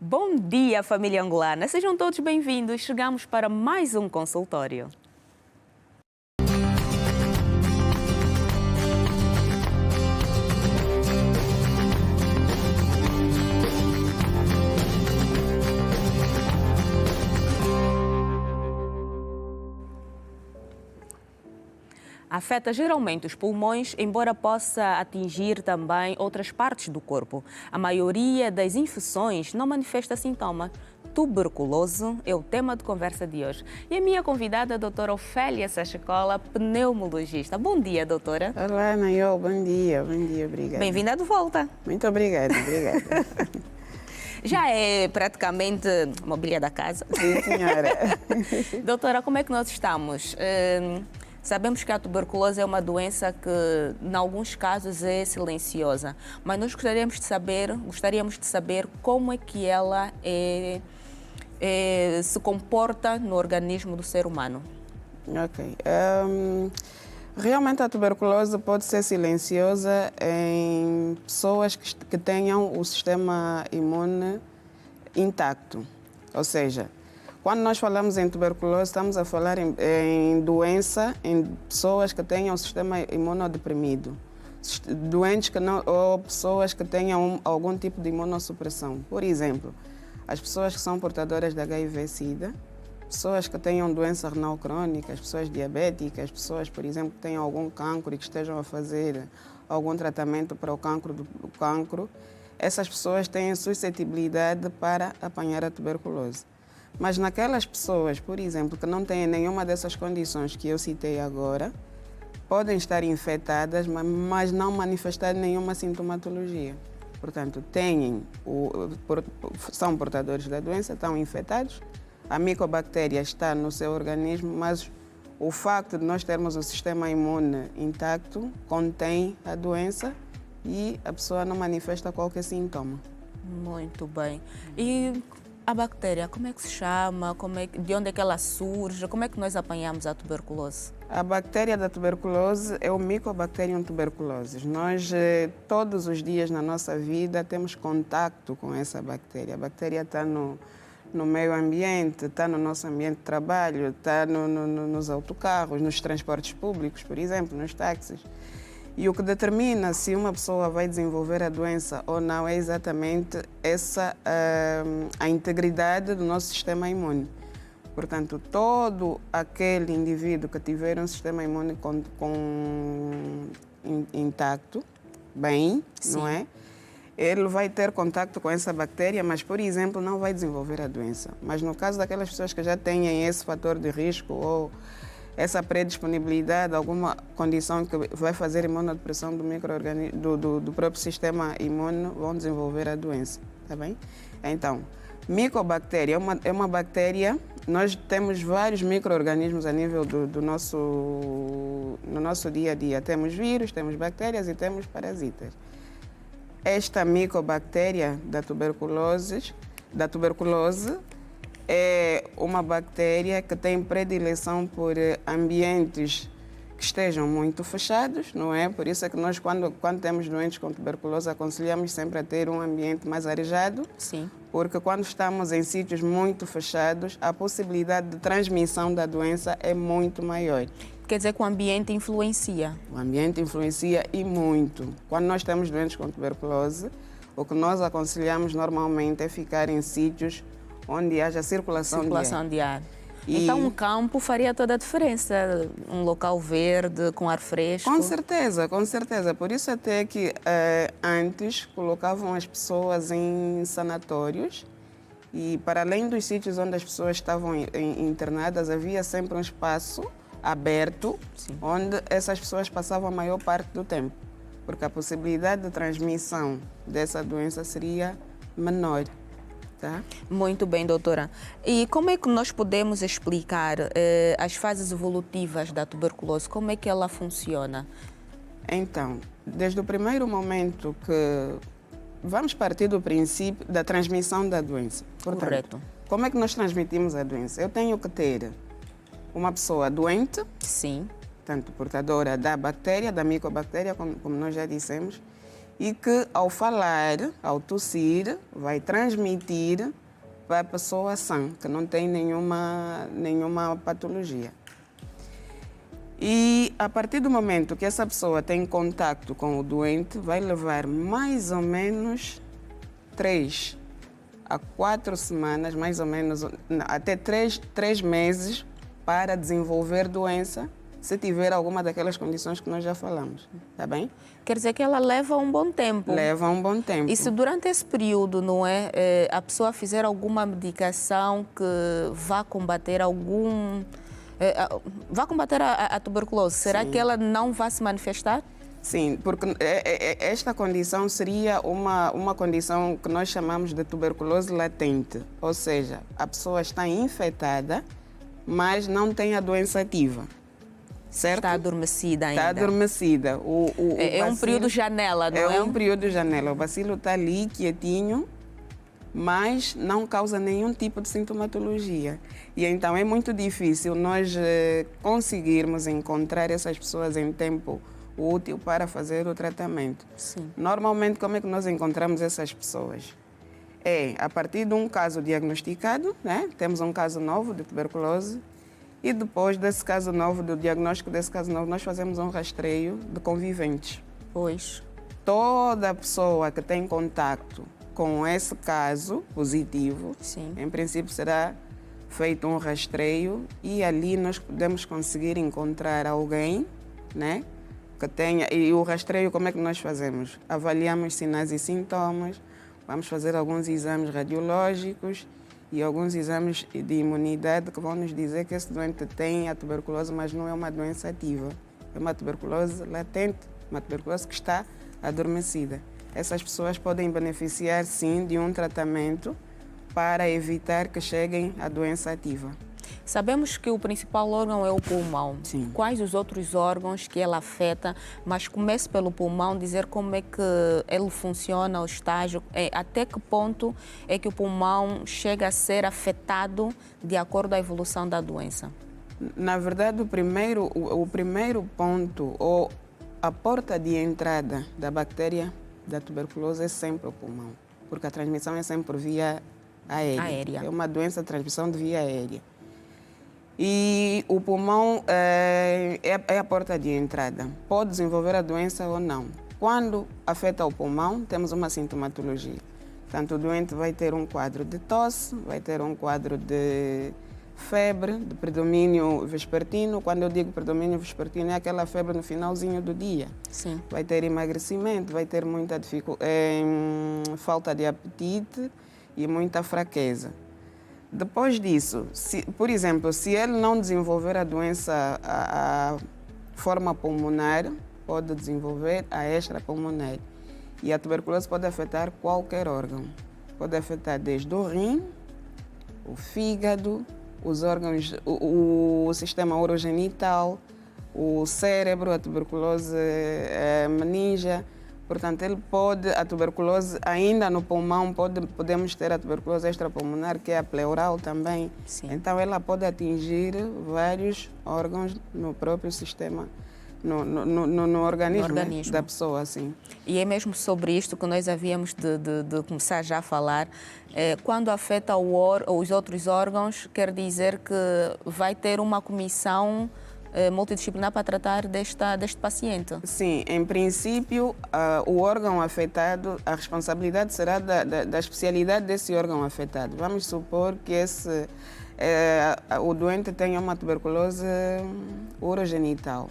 Bom dia, família angolana. Sejam todos bem-vindos. Chegamos para mais um consultório. Afeta geralmente os pulmões, embora possa atingir também outras partes do corpo. A maioria das infecções não manifesta sintoma. Tuberculose é o tema de conversa de hoje. E a minha convidada, a doutora Ofélia Sachacola, pneumologista. Bom dia, doutora. Olá, Nayol. Bom dia, obrigada. Bem-vinda de volta. Muito obrigada. Já é praticamente mobília da casa. Sim, senhora. Doutora, como é que nós estamos? Sabemos que a tuberculose é uma doença que, em alguns casos, é silenciosa, mas nós gostaríamos de saber como é que ela se comporta no organismo do ser humano. Ok. Realmente a tuberculose pode ser silenciosa em pessoas que tenham o sistema imune intacto, ou seja, quando nós falamos em tuberculose, estamos a falar em doença em pessoas que tenham o sistema imunodeprimido, doentes ou pessoas que tenham algum tipo de imunossupressão. Por exemplo, as pessoas que são portadoras de HIV-Sida, pessoas que tenham doença renal crônica, as pessoas diabéticas, pessoas, por exemplo, que tenham algum cancro e que estejam a fazer algum tratamento para o cancro, essas pessoas têm suscetibilidade para apanhar a tuberculose. Mas naquelas pessoas, por exemplo, que não têm nenhuma dessas condições que eu citei agora, podem estar infectadas, mas não manifestar nenhuma sintomatologia. Portanto, são portadores da doença, estão infectados, a micobactéria está no seu organismo, mas o facto de nós termos o sistema imune intacto contém a doença e a pessoa não manifesta qualquer sintoma. Muito bem. E a bactéria, como é que se chama? De onde é que ela surge? Como é que nós apanhamos a tuberculose? A bactéria da tuberculose é o Mycobacterium tuberculosis. Nós, todos os dias na nossa vida, temos contato com essa bactéria. A bactéria está no meio ambiente, está no nosso ambiente de trabalho, está nos autocarros, nos transportes públicos, por exemplo, nos táxis. E o que determina se uma pessoa vai desenvolver a doença ou não é exatamente a integridade do nosso sistema imune. Portanto, todo aquele indivíduo que tiver um sistema imune intacto, bem, sim, não é? Ele vai ter contato com essa bactéria, mas, por exemplo, não vai desenvolver a doença. Mas no caso daquelas pessoas que já têm esse fator de risco ou essa predisponibilidade, alguma condição que vai fazer imunodepressão do próprio sistema imune, vão desenvolver a doença, tá bem? Então, micobactéria é uma bactéria, nós temos vários micro-organismos a nível no nosso dia a dia. Temos vírus, temos bactérias e temos parasitas. Esta micobactéria da tuberculose é uma bactéria que tem predileção por ambientes que estejam muito fechados, não é? Por isso é que nós, quando temos doentes com tuberculose, aconselhamos sempre a ter um ambiente mais arejado. Sim. Porque quando estamos em sítios muito fechados, a possibilidade de transmissão da doença é muito maior. Quer dizer que o ambiente influencia? O ambiente influencia e muito. Quando nós temos doentes com tuberculose, o que nós aconselhamos normalmente é ficar em sítios onde haja circulação de ar. Então, um campo faria toda a diferença, um local verde, com ar fresco? Com certeza, com certeza. Por isso até que antes colocavam as pessoas em sanatórios e, para além dos sítios onde as pessoas estavam internadas, havia sempre um espaço aberto, sim, onde essas pessoas passavam a maior parte do tempo, porque a possibilidade de transmissão dessa doença seria menor. Tá? Muito bem, doutora. E como é que nós podemos explicar as fases evolutivas da tuberculose? Como é que ela funciona? Então, desde o primeiro momento que vamos partir do princípio da transmissão da doença. Portanto, correto. Como é que nós transmitimos a doença? Eu tenho que ter uma pessoa doente, sim, tanto portadora da bactéria, da micobactéria, como nós já dissemos, e que, ao falar, ao tossir, vai transmitir para a pessoa sã, que não tem nenhuma patologia. E a partir do momento que essa pessoa tem contato com o doente, vai levar mais ou menos 3 a 4 semanas, mais ou menos, até 3 meses para desenvolver doença, se tiver alguma daquelas condições que nós já falamos, tá bem? Quer dizer que ela leva um bom tempo. Leva um bom tempo. E se durante esse período, não é, a pessoa fizer alguma medicação que vá combater vá combater a tuberculose, será Sim. que ela não vai se manifestar? Sim, porque esta condição seria uma condição que nós chamamos de tuberculose latente, ou seja, a pessoa está infectada, mas não tem a doença ativa, certo? Está adormecida ainda. Está adormecida. É um período janela, não é? É um período janela. O bacilo está ali quietinho, mas não causa nenhum tipo de sintomatologia. E então é muito difícil nós conseguirmos encontrar essas pessoas em tempo útil para fazer o tratamento. Sim. Normalmente, como é que nós encontramos essas pessoas? É a partir de um caso diagnosticado, né? Temos um caso novo de tuberculose, e depois desse caso novo, do diagnóstico desse caso novo, nós fazemos um rastreio de conviventes. Pois. Toda pessoa que tem contato com esse caso positivo, Sim. em princípio será feito um rastreio e ali nós podemos conseguir encontrar alguém, né, que tenha. E o rastreio, como é que nós fazemos? Avaliamos sinais e sintomas, vamos fazer alguns exames radiológicos e alguns exames de imunidade que vão nos dizer que esse doente tem a tuberculose, mas não é uma doença ativa. É uma tuberculose latente, uma tuberculose que está adormecida. Essas pessoas podem beneficiar, sim, de um tratamento para evitar que cheguem à doença ativa. Sabemos que o principal órgão é o pulmão. Sim. Quais os outros órgãos que ela afeta? Mas comece pelo pulmão, dizer como é que ele funciona, o estágio, até que ponto é que o pulmão chega a ser afetado de acordo com a evolução da doença? Na verdade, o primeiro ponto, ou a porta de entrada da bactéria da tuberculose é sempre o pulmão, porque a transmissão é sempre via aérea. É uma doença de transmissão de via aérea. E o pulmão é a porta de entrada. Pode desenvolver a doença ou não. Quando afeta o pulmão, temos uma sintomatologia. Portanto, o doente vai ter um quadro de tosse, vai ter um quadro de febre, de predomínio vespertino. Quando eu digo predomínio vespertino, é aquela febre no finalzinho do dia. Sim. Vai ter emagrecimento, vai ter muita falta de apetite e muita fraqueza. Depois disso, por exemplo, se ele não desenvolver a doença, a forma pulmonar, pode desenvolver a extrapulmonar. E a tuberculose pode afetar qualquer órgão. Pode afetar desde o rim, o fígado, os órgãos, o sistema urogenital, o cérebro, a tuberculose meningia. Portanto, a tuberculose ainda no pulmão, podemos ter a tuberculose extrapulmonar, que é a pleural também. Sim. Então, ela pode atingir vários órgãos no próprio sistema, no organismo, né, da pessoa. Assim. E é mesmo sobre isto que nós havíamos de começar já a falar. Quando afeta os outros órgãos, quer dizer que vai ter uma comissão multidisciplinar para tratar deste paciente? Sim, em princípio, o órgão afetado, a responsabilidade será da especialidade desse órgão afetado. Vamos supor que o doente tenha uma tuberculose urogenital.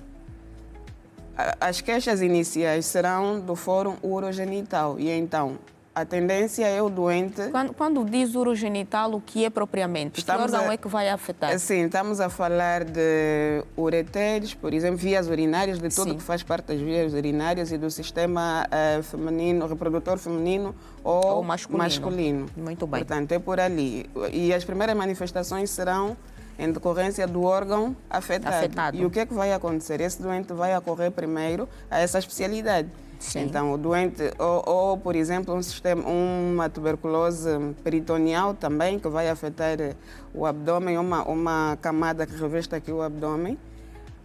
As queixas iniciais serão do fórum urogenital e então a tendência é o doente... Quando diz urogenital, o que é propriamente? Que órgão é que vai afetar? Sim, estamos a falar de ureteres, por exemplo, vias urinárias, de tudo que faz parte das vias urinárias e do sistema feminino, reprodutor feminino ou masculino. Muito bem. Portanto, é por ali. E as primeiras manifestações serão em decorrência do órgão afetado. E o que é que vai acontecer? Esse doente vai acorrer primeiro a essa especialidade. Sim. Então, o doente, ou por exemplo, uma tuberculose peritoneal também, que vai afetar o abdômen, uma camada que reveste aqui o abdômen.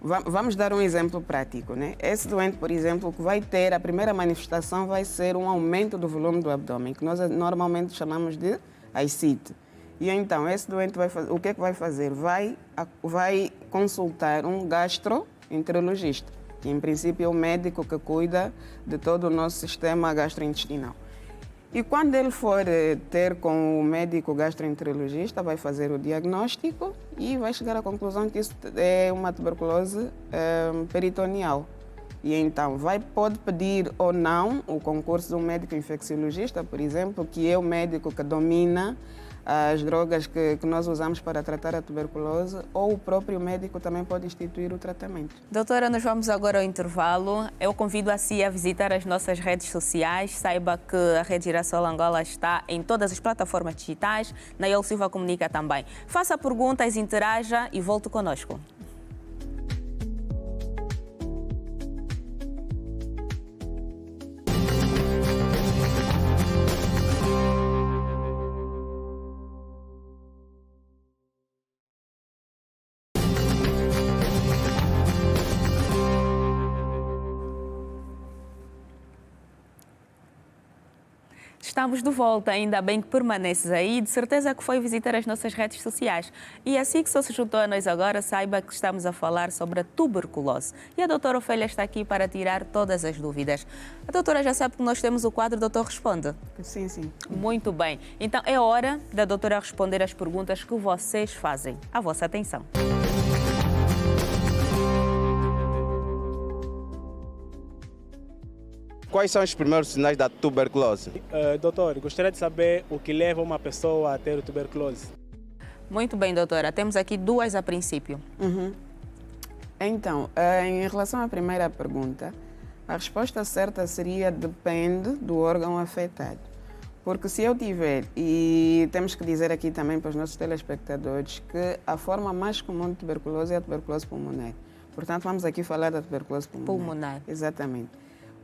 Vamos dar um exemplo prático, né? Esse doente, por exemplo, que vai ter, a primeira manifestação vai ser um aumento do volume do abdômen, que nós normalmente chamamos de ascite. E então, esse doente vai fazer, o que é que vai fazer? Vai consultar um gastroenterologista, que em princípio é o médico que cuida de todo o nosso sistema gastrointestinal. E quando ele for ter com o médico gastroenterologista, vai fazer o diagnóstico e vai chegar à conclusão que isso é uma tuberculose peritoneal. E então pode pedir ou não o concurso de um médico infecciologista, por exemplo, que é o médico que domina as drogas que nós usamos para tratar a tuberculose, ou o próprio médico também pode instituir o tratamento. Doutora, nós vamos agora ao intervalo. Eu convido a si a visitar as nossas redes sociais. Saiba que a Rede Girassol Angola está em todas as plataformas digitais. Naiol Silva Comunica também. Faça perguntas, interaja e volte conosco. Estamos de volta, ainda bem que permaneces aí. De certeza que foi visitar as nossas redes sociais. E assim que só se juntou a nós agora, saiba que estamos a falar sobre a tuberculose. E a doutora Ofélia está aqui para tirar todas as dúvidas. A doutora já sabe que nós temos o quadro Doutor Responde? Sim, sim. Muito bem. Então é hora da doutora responder as perguntas que vocês fazem. A vossa atenção. Quais são os primeiros sinais da tuberculose? Doutor, gostaria de saber o que leva uma pessoa a ter tuberculose. Muito bem, doutora. Temos aqui duas a princípio. Então, em relação à primeira pergunta, a resposta certa seria depende do órgão afetado. Porque se eu tiver, e temos que dizer aqui também para os nossos telespectadores, que a forma mais comum de tuberculose é a tuberculose pulmonar. Portanto, vamos aqui falar da tuberculose pulmonar. Exatamente.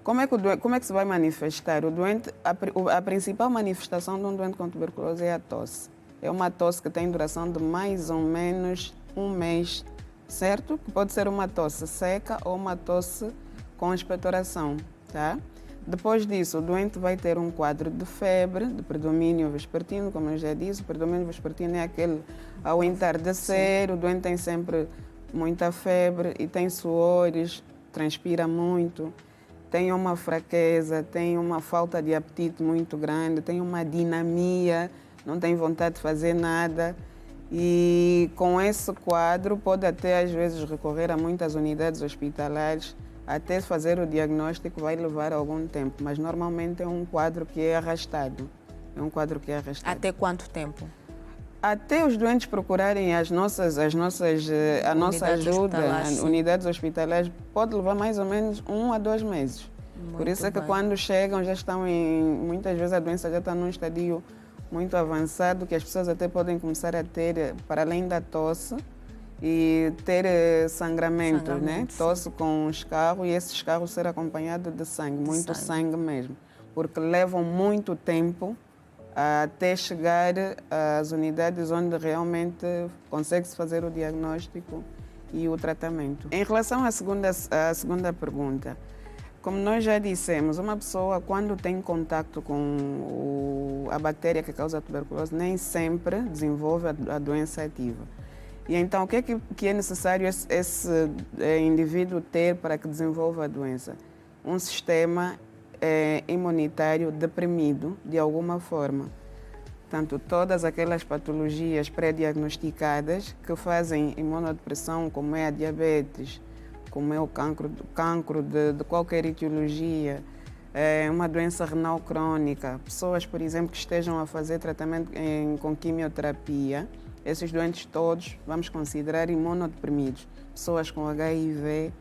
Como é que se vai manifestar? O doente, a principal manifestação de um doente com tuberculose é a tosse. É uma tosse que tem duração de mais ou menos um mês, certo? Que pode ser uma tosse seca ou uma tosse com expectoração, tá? Depois disso, o doente vai ter um quadro de febre, de predomínio vespertino, como eu já disse. O predomínio vespertino é aquele ao entardecer, o doente tem sempre muita febre e tem suores, transpira muito. Tem uma fraqueza, tem uma falta de apetite muito grande, tem uma dinamia, não tem vontade de fazer nada. E com esse quadro pode até às vezes recorrer a muitas unidades hospitalares. Até fazer o diagnóstico vai levar algum tempo, mas normalmente é um quadro que é arrastado. Até quanto tempo? Até os doentes procurarem a nossa ajuda, unidades hospitalares, pode levar mais ou menos 1 a 2 meses. Por isso é que quando chegam já estão muitas vezes a doença já está num estadio muito avançado, que as pessoas até podem começar a ter, para além da tosse, e ter sangramento, né? Tosse com escarro, e esse escarro ser acompanhado de sangue, muito sangue mesmo, porque levam muito tempo até chegar às unidades onde realmente consegue-se fazer o diagnóstico e o tratamento. Em relação à segunda pergunta, como nós já dissemos, uma pessoa quando tem contato com a bactéria que causa a tuberculose, nem sempre desenvolve a doença ativa. E então, o que é necessário esse indivíduo ter para que desenvolva a doença? Um sistema imunitário deprimido, de alguma forma. Portanto, todas aquelas patologias pré-diagnosticadas que fazem imunodepressão, como é a diabetes, como é o cancro de qualquer etiologia, uma doença renal crônica, pessoas, por exemplo, que estejam a fazer tratamento com quimioterapia, esses doentes todos vamos considerar imunodeprimidos. Pessoas com HIV,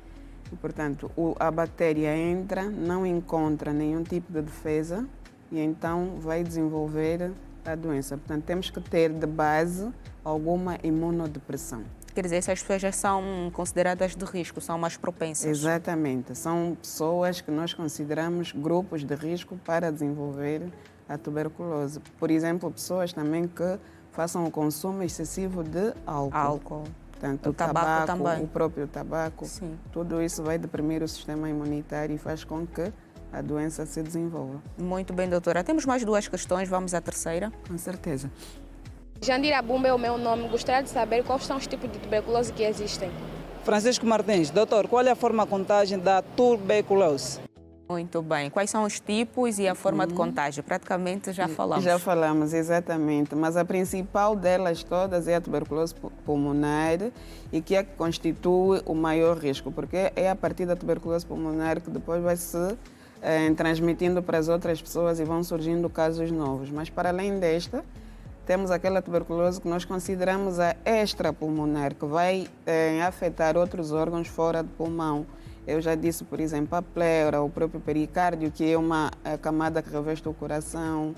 e, portanto, a bactéria entra, não encontra nenhum tipo de defesa e então vai desenvolver a doença. Portanto, temos que ter de base alguma imunodepressão. Quer dizer, essas pessoas já são consideradas de risco, são mais propensas. Exatamente. São pessoas que nós consideramos grupos de risco para desenvolver a tuberculose. Por exemplo, pessoas também que façam o consumo excessivo de álcool. Portanto, O tabaco também. o próprio tabaco, Sim. tudo isso vai deprimir o sistema imunitário e faz com que a doença se desenvolva. Muito bem, doutora. Temos mais duas questões, vamos à terceira. Com certeza. Jandira Bumba é o meu nome. Gostaria de saber quais são os tipos de tuberculose que existem. Francisco Martins, doutor, qual é a forma de contagem da tuberculose? Muito bem. Quais são os tipos e a forma de contágio? Praticamente já falamos. Já falamos, exatamente. Mas a principal delas todas é a tuberculose pulmonar e que é que constitui o maior risco, porque é a partir da tuberculose pulmonar que depois vai se transmitindo para as outras pessoas e vão surgindo casos novos. Mas para além desta, temos aquela tuberculose que nós consideramos a extrapulmonar, que vai afetar outros órgãos fora do pulmão. Eu já disse, por exemplo, a pleura, o próprio pericárdio, que é uma camada que reveste o coração.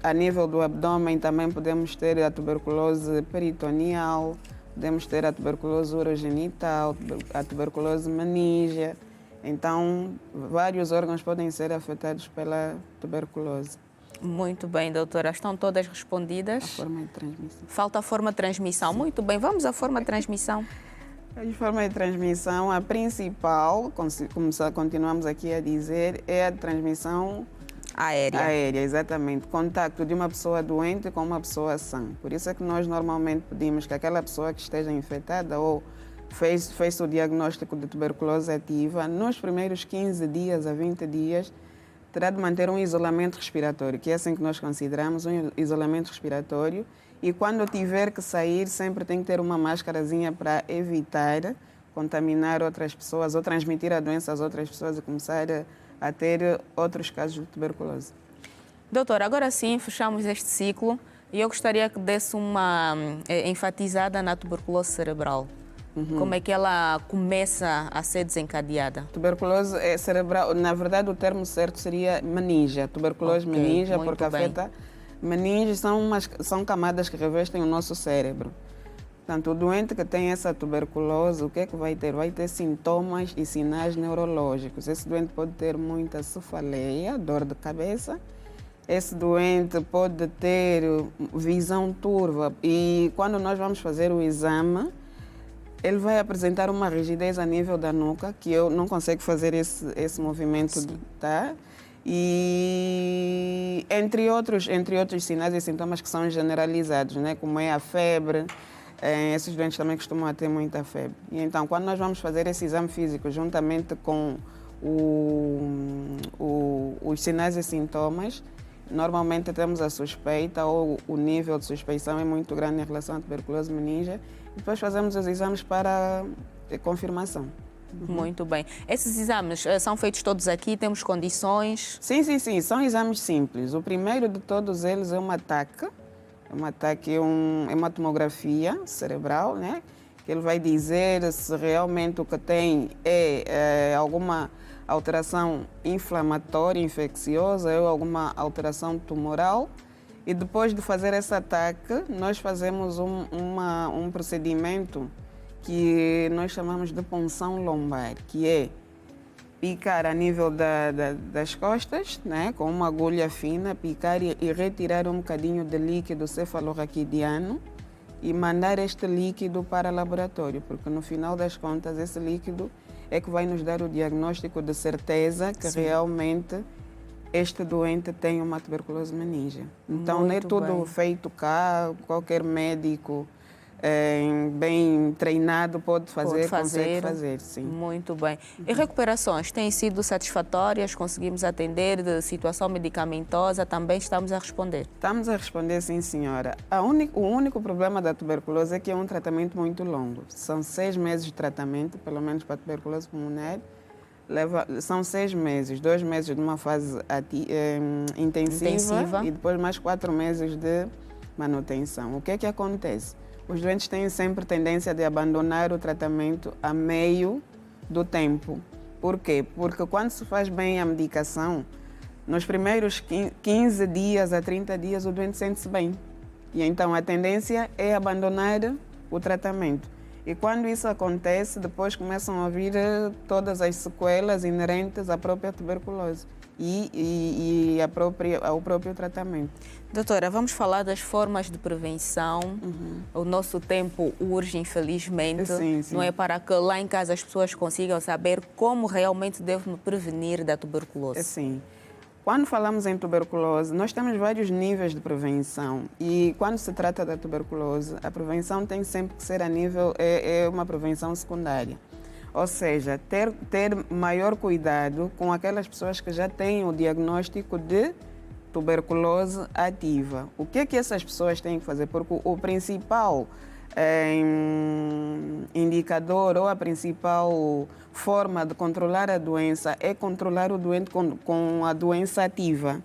A nível do abdômen também podemos ter a tuberculose peritoneal, podemos ter a tuberculose urogenital, a tuberculose meníngea. Então, vários órgãos podem ser afetados pela tuberculose. Muito bem, doutora. Estão todas respondidas? A forma de transmissão. Falta a forma de transmissão. Sim. Muito bem, vamos à forma de transmissão. A forma de transmissão, a principal, como continuamos aqui a dizer, é a transmissão aérea. Aérea, exatamente. Contacto de uma pessoa doente com uma pessoa sã. Por isso é que nós normalmente pedimos que aquela pessoa que esteja infectada ou fez o diagnóstico de tuberculose ativa, nos primeiros 15 dias a 20 dias, terá de manter um isolamento respiratório, que é assim que nós consideramos, um isolamento respiratório. E quando tiver que sair, sempre tem que ter uma máscarazinha para evitar contaminar outras pessoas ou transmitir a doença às outras pessoas e começar a ter outros casos de tuberculose. Doutora, agora sim fechamos este ciclo e eu gostaria que desse uma enfatizada na tuberculose cerebral. Como é que ela começa a ser desencadeada? Tuberculose cerebral, na verdade o termo certo seria meningia, tuberculose meningia, porque afeta meninges, são camadas que revestem o nosso cérebro. Portanto, o doente que tem essa tuberculose, o que é que vai ter? Vai ter sintomas e sinais neurológicos. Esse doente pode ter muita cefaleia, dor de cabeça. Esse doente pode ter visão turva e quando nós vamos fazer o exame, ele vai apresentar uma rigidez a nível da nuca, que eu não consigo fazer esse movimento, tá? E entre outros sinais e sintomas que são generalizados, né? Como é a febre, esses doentes também costumam a ter muita febre. E então, quando nós vamos fazer esse exame físico, juntamente com os sinais e sintomas, normalmente temos a suspeita ou o nível de suspeição é muito grande em relação à tuberculose meningia. Depois fazemos os exames para confirmação. Muito bem. Esses exames são feitos todos aqui? Temos condições? Sim. São exames simples. O primeiro de todos eles é uma TAC. É uma tomografia cerebral, né? Que ele vai dizer se realmente o que tem é alguma alteração inflamatória, infecciosa ou alguma alteração tumoral. E depois de fazer essa TAC, nós fazemos um procedimento que nós chamamos de punção lombar, que é picar a nível das costas, né, com uma agulha fina, picar e retirar um bocadinho de líquido cefalorraquidiano e mandar este líquido para o laboratório, porque no final das contas esse líquido é que vai nos dar o diagnóstico de certeza que realmente este doente tem uma tuberculose meningia. Então, não é tudo feito cá, qualquer médico bem treinado consegue fazer, sim. Muito bem. E recuperações têm sido satisfatórias? Conseguimos atender de situação medicamentosa? Também estamos a responder? Estamos a responder, sim, senhora. O único problema da tuberculose é que é um tratamento muito longo. São 6 meses de tratamento, pelo menos para a tuberculose pulmonar. São 6 meses, 2 meses de uma fase intensiva e depois mais 4 meses de manutenção. O que é que acontece? Os doentes têm sempre tendência de abandonar o tratamento a meio do tempo. Por quê? Porque quando se faz bem a medicação, nos primeiros 15 dias a 30 dias o doente sente-se bem. E então a tendência é abandonar o tratamento. E quando isso acontece, depois começam a vir todas as sequelas inerentes à própria tuberculose. e o próprio tratamento. Doutora, vamos falar das formas de prevenção. O nosso tempo urge, infelizmente. Sim, sim. Não é para que lá em casa as pessoas consigam saber como realmente devem prevenir da tuberculose. Assim, quando falamos em tuberculose, nós temos vários níveis de prevenção. E quando se trata da tuberculose, a prevenção tem sempre que ser a nível, é uma prevenção secundária. Ou seja, ter maior cuidado com aquelas pessoas que já têm o diagnóstico de tuberculose ativa. O que é que essas pessoas têm que fazer? Porque o principal indicador ou a principal forma de controlar a doença é controlar o doente com a doença ativa.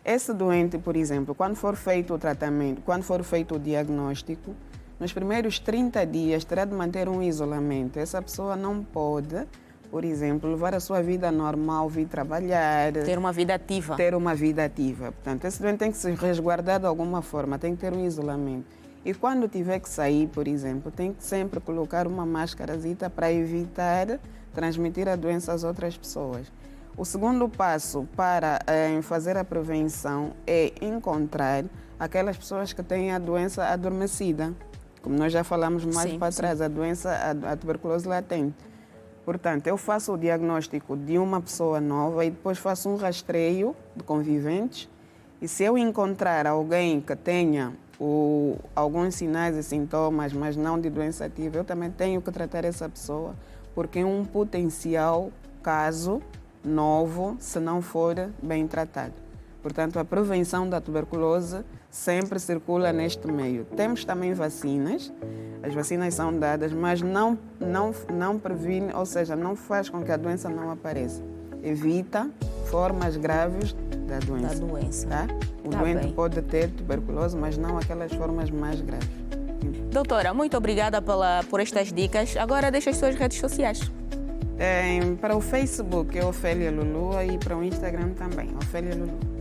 Esse doente, por exemplo, quando for feito o tratamento, quando for feito o diagnóstico, nos primeiros 30 dias terá de manter um isolamento. Essa pessoa não pode, por exemplo, levar a sua vida normal, vir trabalhar. Ter uma vida ativa. Ter uma vida ativa. Portanto, esse doente tem que se resguardar de alguma forma, tem que ter um isolamento. E quando tiver que sair, por exemplo, tem que sempre colocar uma máscarazita para evitar transmitir a doença às outras pessoas. O segundo passo para fazer a prevenção é encontrar aquelas pessoas que têm a doença adormecida. Como nós já falamos mais para trás, a doença, a tuberculose latente. Portanto, eu faço o diagnóstico de uma pessoa nova e depois faço um rastreio de conviventes. E se eu encontrar alguém que tenha alguns sinais e sintomas, mas não de doença ativa, eu também tenho que tratar essa pessoa, porque é um potencial caso novo se não for bem tratado. Portanto, a prevenção da tuberculose sempre circula neste meio. Temos também vacinas. As vacinas são dadas, mas não previne, ou seja, não faz com que a doença não apareça. Evita formas graves da doença. Tá? O doente pode ter tuberculose, mas não aquelas formas mais graves. Doutora, muito obrigada por estas dicas. Agora deixa as suas redes sociais. Para o Facebook é Ofélia Lulua e para o Instagram também, Ofélia Lulua.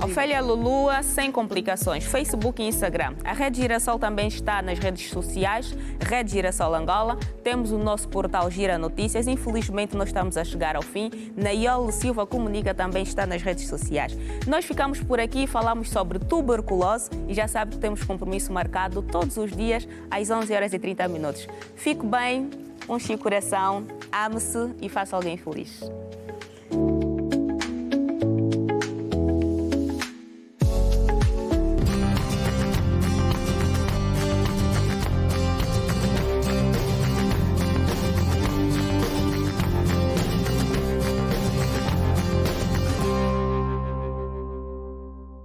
Ofélia Lulua, sem complicações, Facebook e Instagram. A Rede Girassol também está nas redes sociais, Rede Girassol Angola. Temos o nosso portal Gira Notícias. Infelizmente, nós estamos a chegar ao fim. Nayole Silva Comunica também está nas redes sociais. Nós ficamos por aqui e falamos sobre tuberculose e já sabe que temos compromisso marcado todos os dias às 11h30. Fique bem, um chico coração, ame-se e faça alguém feliz.